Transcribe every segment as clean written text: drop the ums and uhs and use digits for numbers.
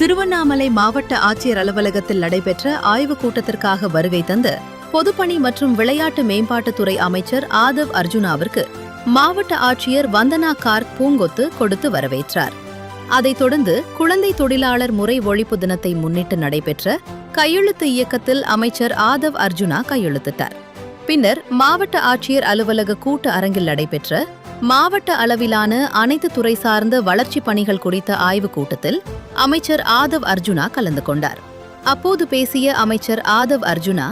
திருவண்ணாமலை மாவட்ட ஆட்சியர் அலுவலகத்தில் நடைபெற்ற ஆய்வுக் கூட்டத்திற்காக வருகை தந்து பொதுப்பணி மற்றும் விளையாட்டு மேம்பாட்டுத்துறை அமைச்சர் ஆதவ் அர்ஜுனாவிற்கு மாவட்ட ஆட்சியர் வந்தனா கார்க் பூங்கொத்து கொடுத்து வரவேற்றார். அதைத் தொடர்ந்து குழந்தை தொழிலாளர் முறை ஒழிப்பு தினத்தை முன்னிட்டு நடைபெற்ற கையெழுத்து இயக்கத்தில் அமைச்சர் ஆதவ் அர்ஜுனா கையெழுத்திட்டார். பின்னர் மாவட்ட ஆட்சியர் அலுவலக கூட்ட அரங்கில் நடைபெற்ற மாவட்ட அளவிலான அனைத்து துறை சார்ந்த வளர்ச்சிப் பணிகள் குறித்த ஆய்வுக் கூட்டத்தில் அமைச்சர் ஆதவ் அர்ஜுனா கலந்து கொண்டார். அப்போது பேசிய அமைச்சர் ஆதவ் அர்ஜுனா,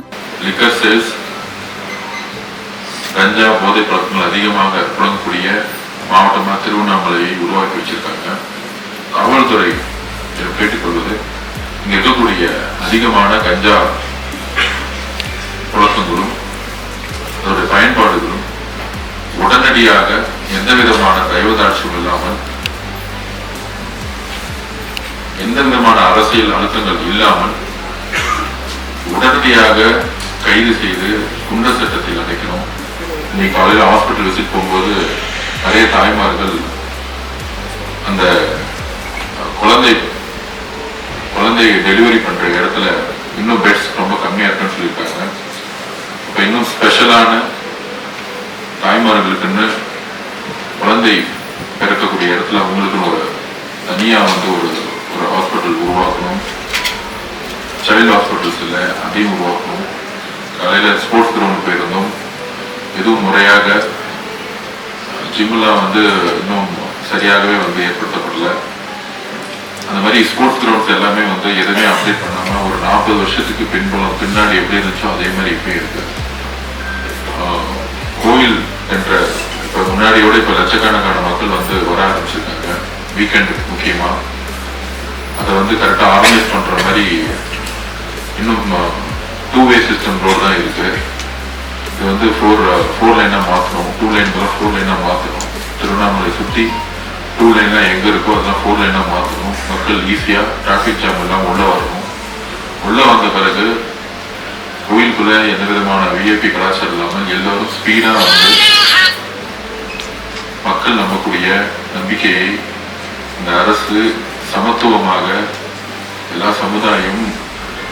கஞ்சா போதை பழக்கங்கள் அதிகமாக புழங்கக்கூடிய மாவட்டமாக திருவண்ணாமலையை உருவாக்கி வச்சிருக்காங்க. காவல்துறை கேட்டுக்கொள்வது, இங்க இருக்கக்கூடிய அதிகமான கஞ்சா புழக்கங்களும் அதோடைய பயன்பாடுகளும் உடனடியாக எந்த விதமான தயவுதாட்சியும் இல்லாமல், எந்த விதமான அரசியல் அழுத்தங்கள் இல்லாமல் உடனடியாக கைது செய்து குண்டர் சட்டத்தில் அடைக்கணும். இன்னைக்கு காலையில் ஹாஸ்பிட்டல் விசிட் போகும்போது நிறைய தாய்மார்கள் அந்த குழந்தை டெலிவரி பண்ற இடத்துல இன்னும் பெட்ஸ் ரொம்ப கம்மியா இருக்குன்னு சொல்லியிருக்காங்க. இப்ப இன்னும் ஸ்பெஷலான தாய்மார்களுக்குன்னு குழந்தை பிறக்கக்கூடிய இடத்துல அவங்களுக்குன்னு ஒரு தனியா ஒரு ஹாஸ்பிட்டல் உருவாக்கணும். சைல்டு ஹாஸ்பிட்டல்ஸ் இல்லை, அதையும் உருவாக்கணும். காலையில ஸ்போர்ட்ஸ் கிரவுண்ட் போயிருந்தோம், எதுவும் முறையாக ஜிம்லாம் இன்னும் சரியாகவே ஏற்படுத்தப்படல. அந்த மாதிரி ஸ்போர்ட்ஸ் கிரவுண்ட்ஸ் எல்லாமே எதுவுமே அப்டேட் பண்ணாம ஒரு 40 வருஷத்துக்கு பின்னாடி எப்படி இருந்துச்சோ அதே மாதிரி இப்பயே இருக்கு. கோயில் என்ற இப்ப முன்னாடியோட இப்ப லட்சக்கணக்கான மக்கள் வர ஆரம்பிச்சிருக்காங்க. வீக்கெண்டு முக்கியமா அதை கரெக்டா ஆர்கனைஸ் பண்ற மாதிரி இன்னும் 2-வே சிஸ்டம் ரோடு தான் இருக்கு. இது 4 லைனா மாற்றணும், 2 லைன்லாம் 4 லைனா மாற்றணும். திருவண்ணாமலை சுற்றி 2 லைன்லாம் எங்க இருக்கோ அதெல்லாம் 4 லைனா மாற்றணும். மக்கள் ஈஸியா டிராபிக் ஜாம் எல்லாம் உள்ள வரணும். உள்ள வந்த பிறகு கோயிலுக்குள்ள எந்த விதமான விஐபி கலாச்சாரம் இல்லாமல் எல்லாரும் ஸ்பீடா மக்கள் நம்பக்கூடிய நம்பிக்கையை இந்த அரசு சமத்துவமாக எல்லா சமுதாயம்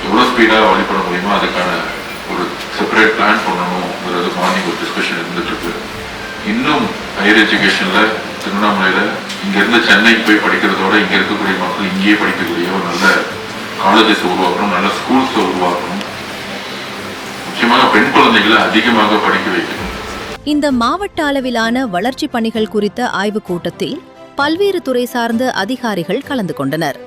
எவ்வளவு ஸ்பீடா வழிபட முடியுமோ அதுக்கான ஒரு செப்பரேட் பிளான் பண்ணணும்ங்கிறது மார்னிங் ஒரு டிஸ்கஷன் இருந்துட்டு இருக்கு. இன்னும் ஹையர் எஜுகேஷன்ல திருவண்ணாமலையில இங்க இருந்து சென்னைக்கு போய் படிக்கிறதோட இங்க இருக்கக்கூடிய மக்கள் இங்கேயே படிக்கக்கூடிய ஒரு நல்ல காலேஜஸ் உருவாக்கணும், நல்ல ஸ்கூல்ஸ் உருவாக்கணும். முக்கியமாக பெண் குழந்தைகளை அதிகமாக படிக்க வைக்கணும். இந்த மாவட்ட அளவிலான வளர்ச்சி பணிகள் குறித்த ஆய்வுக் கூட்டத்தில் பல்வேறு துறை சார்ந்த அதிகாரிகள் கலந்து கொண்டனர்.